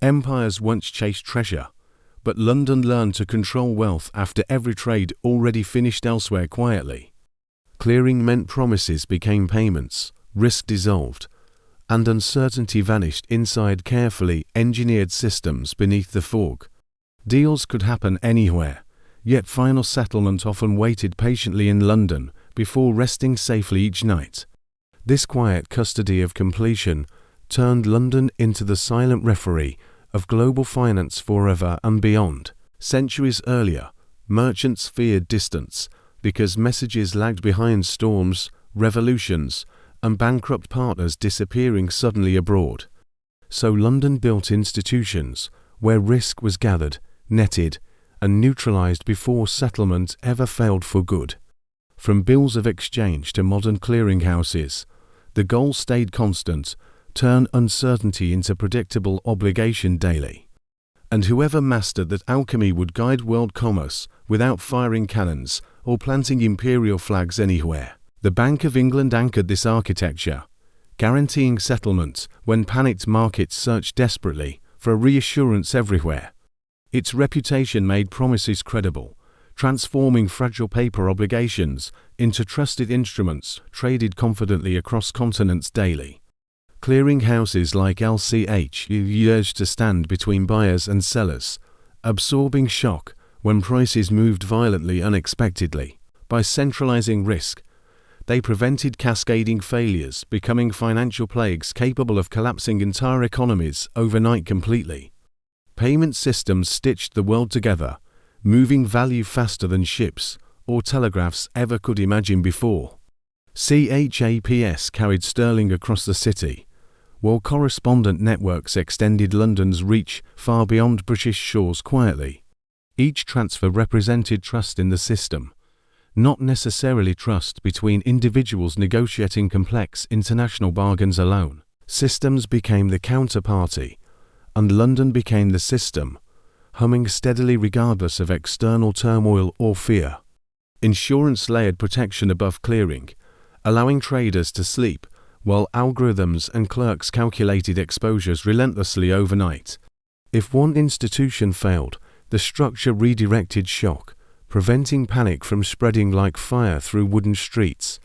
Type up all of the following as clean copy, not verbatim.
Empires once chased treasure, but London learned to control wealth after every trade already finished elsewhere quietly. Clearing meant promises became payments, risk dissolved, and uncertainty vanished inside carefully engineered systems beneath the fog. Deals could happen anywhere, yet final settlement often waited patiently in London before resting safely each night. This quiet custody of completion turned London into the silent referee of global finance forever and beyond. Centuries earlier, merchants feared distance because messages lagged behind storms, revolutions, and bankrupt partners disappearing suddenly abroad. So London built institutions where risk was gathered, netted, and neutralized before settlement ever failed for good. From bills of exchange to modern clearinghouses, the goal stayed constant: turn uncertainty into predictable obligation daily. And whoever mastered that alchemy would guide world commerce without firing cannons or planting imperial flags anywhere. The Bank of England anchored this architecture, guaranteeing settlement when panicked markets searched desperately for reassurance everywhere. Its reputation made promises credible, transforming fragile paper obligations into trusted instruments traded confidently across continents daily. Clearing houses like LCH used to stand between buyers and sellers, absorbing shock when prices moved violently unexpectedly. By centralizing risk, they prevented cascading failures becoming financial plagues capable of collapsing entire economies overnight completely. Payment systems stitched the world together, moving value faster than ships or telegraphs ever could imagine before. CHAPS carried sterling across the city, while correspondent networks extended London's reach far beyond British shores quietly. Each transfer represented trust in the system, not necessarily trust between individuals negotiating complex international bargains alone. Systems became the counterparty, and London became the system, humming steadily regardless of external turmoil or fear. Insurance layered protection above clearing, allowing traders to sleep while algorithms and clerks calculated exposures relentlessly overnight. If one institution failed, the structure redirected shock, preventing panic from spreading like fire through wooden streets.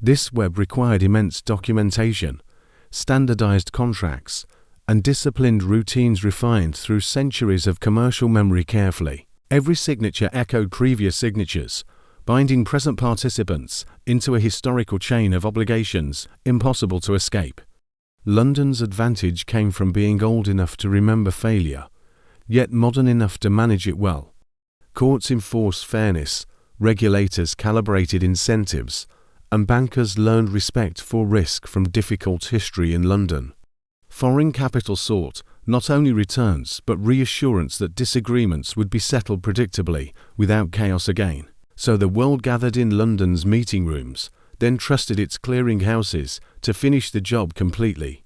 This web required immense documentation, standardized contracts, and disciplined routines refined through centuries of commercial memory carefully. Every signature echoed previous signatures, binding present participants into a historical chain of obligations impossible to escape. London's advantage came from being old enough to remember failure, yet modern enough to manage it well. Courts enforced fairness, regulators calibrated incentives, and bankers learned respect for risk from difficult history in London. Foreign capital sought not only returns but reassurance that disagreements would be settled predictably without chaos again. So the world gathered in London's meeting rooms, then trusted its clearing houses to finish the job completely.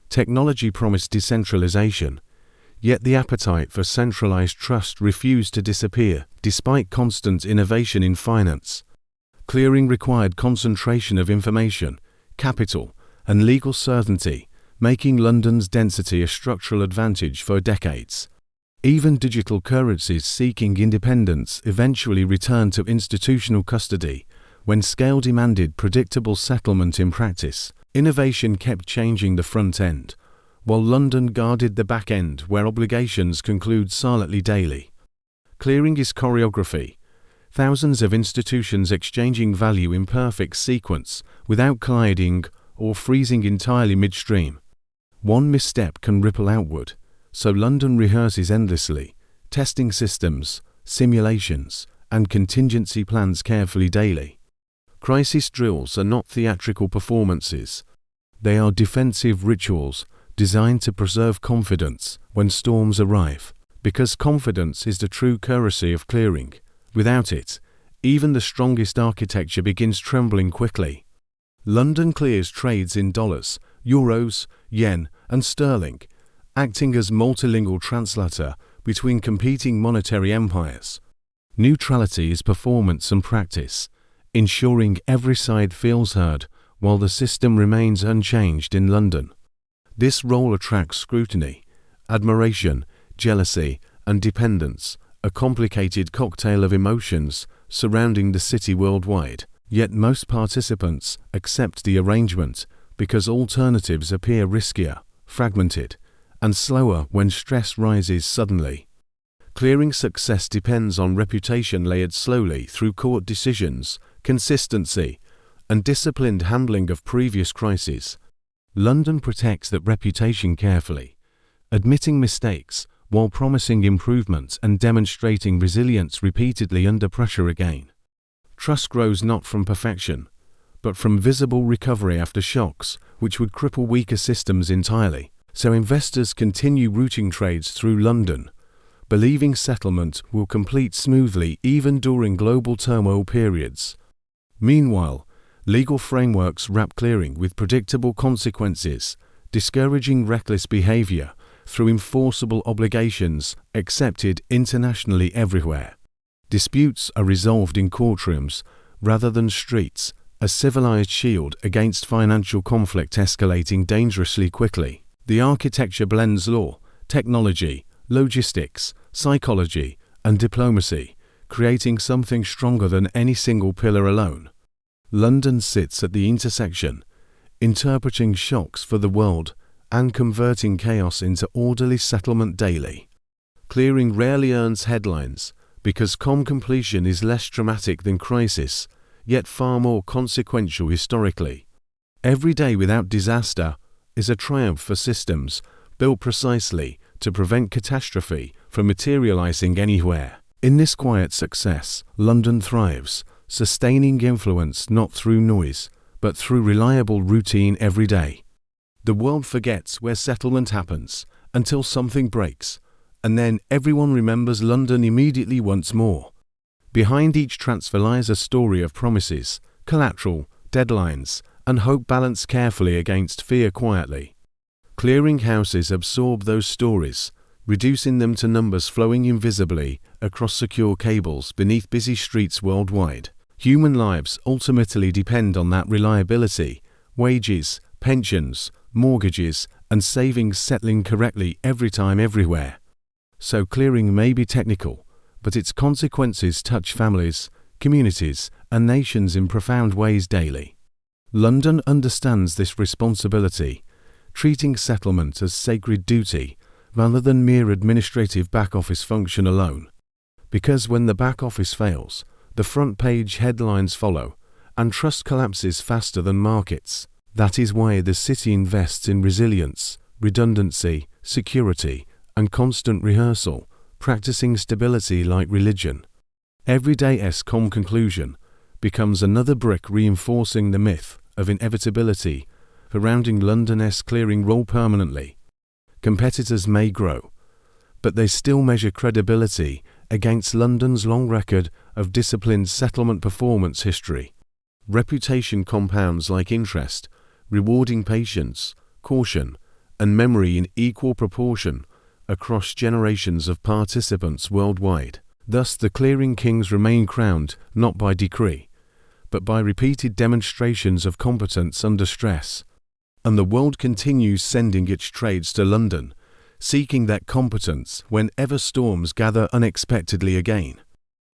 Technology promised decentralization, yet the appetite for centralized trust refused to disappear despite constant innovation in finance. Clearing required concentration of information, capital, and legal certainty, making London's density a structural advantage for decades. Even digital currencies seeking independence eventually returned to institutional custody when scale demanded predictable settlement in practice. Innovation kept changing the front end, while London guarded the back end where obligations conclude silently daily. Clearing is choreography, thousands of institutions exchanging value in perfect sequence without colliding or freezing entirely midstream. One misstep can ripple outward, so London rehearses endlessly, testing systems, simulations, and contingency plans carefully daily. Crisis drills are not theatrical performances. They are defensive rituals designed to preserve confidence when storms arrive, because confidence is the true currency of clearing. Without it, even the strongest architecture begins trembling quickly. London clears trades in dollars, euros, yen, and sterling, acting as multilingual translator between competing monetary empires. Neutrality is performance and practice, ensuring every side feels heard while the system remains unchanged in London. This role attracts scrutiny, admiration, jealousy, and dependence, a complicated cocktail of emotions surrounding the city worldwide. Yet most participants accept the arrangement because alternatives appear riskier, fragmented, and slower when stress rises suddenly. Clearing success depends on reputation layered slowly through court decisions, consistency, and disciplined handling of previous crises. London protects that reputation carefully, admitting mistakes while promising improvement and demonstrating resilience repeatedly under pressure again. Trust grows not from perfection, but from visible recovery after shocks which would cripple weaker systems entirely. So investors continue routing trades through London, believing settlement will complete smoothly even during global turmoil periods. Meanwhile, legal frameworks wrap clearing with predictable consequences, discouraging reckless behavior through enforceable obligations accepted internationally everywhere. Disputes are resolved in courtrooms rather than streets, a civilized shield against financial conflict escalating dangerously quickly. The architecture blends law, technology, logistics, psychology, and diplomacy, creating something stronger than any single pillar alone. London sits at the intersection, interpreting shocks for the world and converting chaos into orderly settlement daily. Clearing rarely earns headlines because calm completion is less dramatic than crisis, yet far more consequential historically. Every day without disaster is a triumph for systems built precisely to prevent catastrophe from materializing anywhere. In this quiet success, London thrives, sustaining influence not through noise, but through reliable routine every day. The world forgets where settlement happens until something breaks, and then everyone remembers London immediately once more. Behind each transfer lies a story of promises, collateral, deadlines, and hope balanced carefully against fear quietly. Clearing houses absorb those stories, reducing them to numbers flowing invisibly across secure cables beneath busy streets worldwide. Human lives ultimately depend on that reliability, wages, pensions, mortgages, and savings settling correctly every time everywhere. So clearing may be technical, but its consequences touch families, communities, and nations in profound ways daily. London understands this responsibility, treating settlement as sacred duty rather than mere administrative back-office function alone. Because when the back office fails, the front-page headlines follow, and trust collapses faster than markets. That is why the city invests in resilience, redundancy, security, and constant rehearsal, practicing stability like religion. Every day's calm conclusion becomes another brick reinforcing the myth of inevitability surrounding London's clearing role permanently. Competitors may grow, but they still measure credibility against London's long record of disciplined settlement performance history. Reputation compounds like interest, rewarding patience, caution, and memory in equal proportion across generations of participants worldwide. Thus, the clearing kings remain crowned not by decree, but by repeated demonstrations of competence under stress. And the world continues sending its trades to London, seeking that competence whenever storms gather unexpectedly again.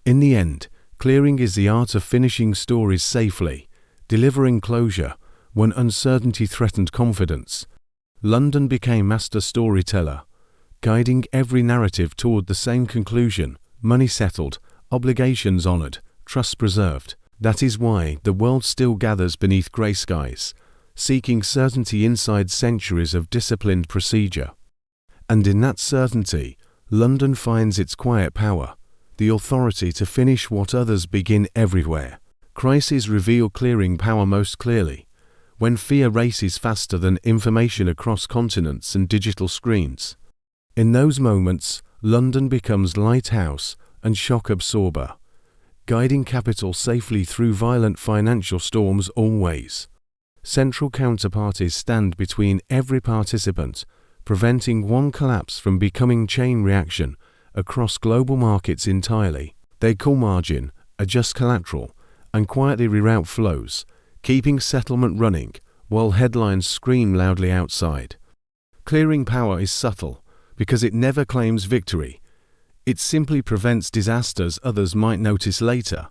In the end, clearing is the art of finishing stories safely, delivering closure when uncertainty threatened confidence. London became master storyteller, guiding every narrative toward the same conclusion: money settled, obligations honored, trust preserved. That is why the world still gathers beneath grey skies, seeking certainty inside centuries of disciplined procedure. And in that certainty, London finds its quiet power, the authority to finish what others begin everywhere. Crises reveal clearing power most clearly, when fear races faster than information across continents and digital screens. In those moments, London becomes lighthouse and shock absorber, guiding capital safely through violent financial storms always. Central counterparties stand between every participant, preventing one collapse from becoming chain reaction across global markets entirely. They call margin, adjust collateral, and quietly reroute flows, keeping settlement running while headlines scream loudly outside. Clearing power is subtle, because it never claims victory. It simply prevents disasters others might notice later.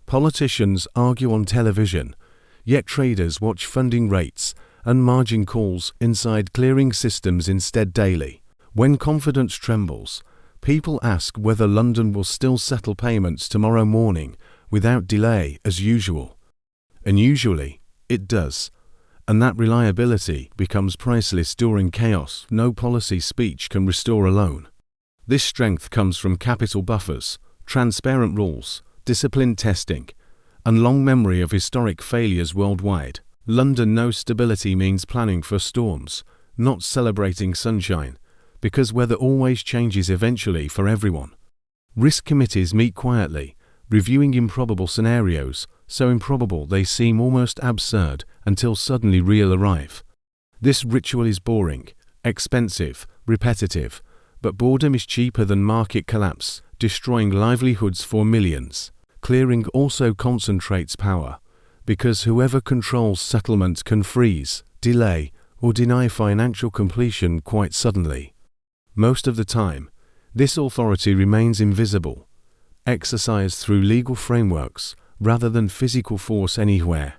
Politicians argue on television, yet traders watch funding rates and margin calls inside clearing systems instead daily. When confidence trembles, people ask whether London will still settle payments tomorrow morning without delay as usual. And usually, it does. And that reliability becomes priceless during chaos no policy speech can restore alone. This strength comes from capital buffers, transparent rules, disciplined testing, and long memory of historic failures worldwide. London knows stability means planning for storms, not celebrating sunshine, because weather always changes eventually for everyone. Risk committees meet quietly, reviewing improbable scenarios, so improbable they seem almost absurd until suddenly real arrive. This ritual is boring, expensive, repetitive, but boredom is cheaper than market collapse, destroying livelihoods for millions. Clearing also concentrates power, because whoever controls settlement can freeze, delay, or deny financial completion quite suddenly. Most of the time, this authority remains invisible, exercised through legal frameworks rather than physical force anywhere.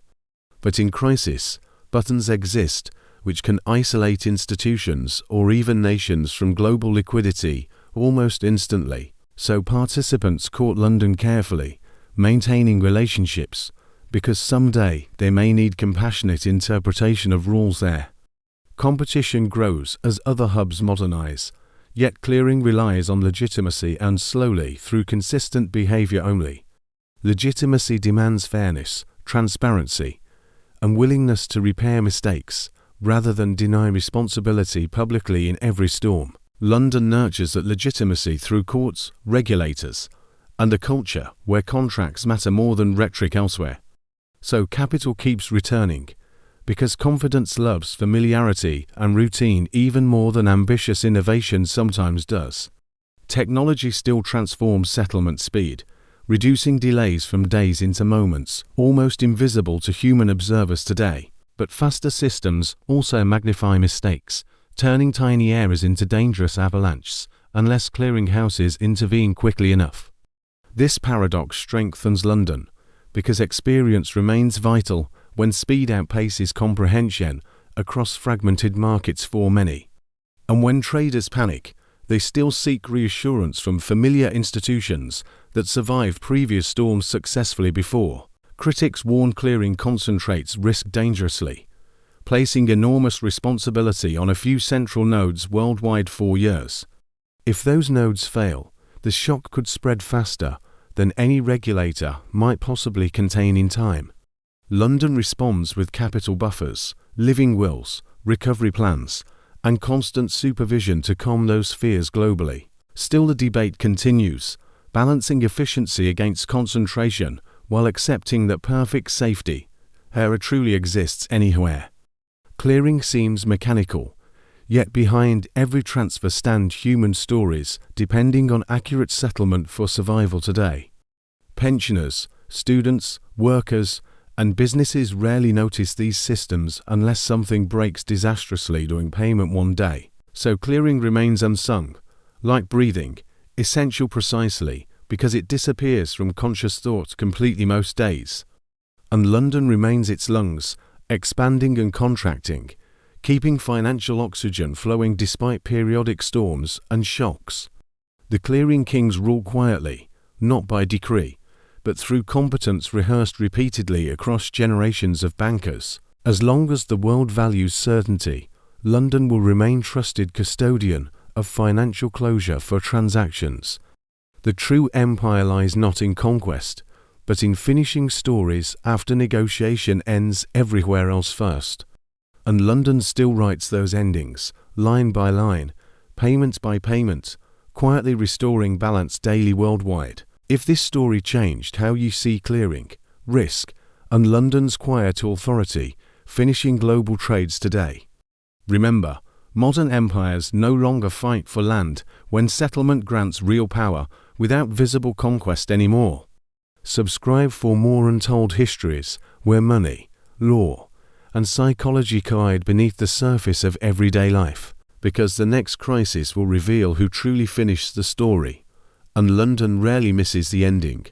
But in crisis, buttons exist which can isolate institutions or even nations from global liquidity almost instantly. So participants court London carefully, maintaining relationships, because someday they may need compassionate interpretation of rules there. Competition grows as other hubs modernize, yet clearing relies on legitimacy and slowly through consistent behavior only. Legitimacy demands fairness, transparency, and willingness to repair mistakes, rather than deny responsibility publicly in every storm. London nurtures that legitimacy through courts, regulators, and a culture where contracts matter more than rhetoric elsewhere. So capital keeps returning, because confidence loves familiarity and routine even more than ambitious innovation sometimes does. Technology still transforms settlement speed, reducing delays from days into moments, almost invisible to human observers today. But faster systems also magnify mistakes, turning tiny errors into dangerous avalanches, unless clearinghouses intervene quickly enough. This paradox strengthens London, because experience remains vital when speed outpaces comprehension across fragmented markets for many. And when traders panic, they still seek reassurance from familiar institutions that survived previous storms successfully before. Critics warn clearing concentrates risk dangerously, placing enormous responsibility on a few central nodes worldwide for years. If those nodes fail, the shock could spread faster than any regulator might possibly contain in time. London responds with capital buffers, living wills, recovery plans, and constant supervision to calm those fears globally. Still, the debate continues, balancing efficiency against concentration while accepting that perfect safety truly exists anywhere. Clearing seems mechanical, yet behind every transfer stand human stories depending on accurate settlement for survival today. Pensioners, students, workers, and businesses rarely notice these systems unless something breaks disastrously during payment one day. So clearing remains unsung, like breathing, essential precisely because it disappears from conscious thought completely most days. And London remains its lungs, expanding and contracting, keeping financial oxygen flowing despite periodic storms and shocks. The clearing kings rule quietly, not by decree, but through competence rehearsed repeatedly across generations of bankers. As long as the world values certainty, London will remain trusted custodian of financial closure for transactions. The true empire lies not in conquest, but in finishing stories after negotiation ends everywhere else first. And London still writes those endings, line by line, payment by payment, quietly restoring balance daily worldwide. If this story changed how you see clearing, risk, and London's quiet authority finishing global trades today, remember, modern empires no longer fight for land when settlement grants real power without visible conquest anymore. Subscribe for more untold histories where money, law, and psychology collide beneath the surface of everyday life. because the next crisis will reveal who truly finished the story, and London rarely misses the ending.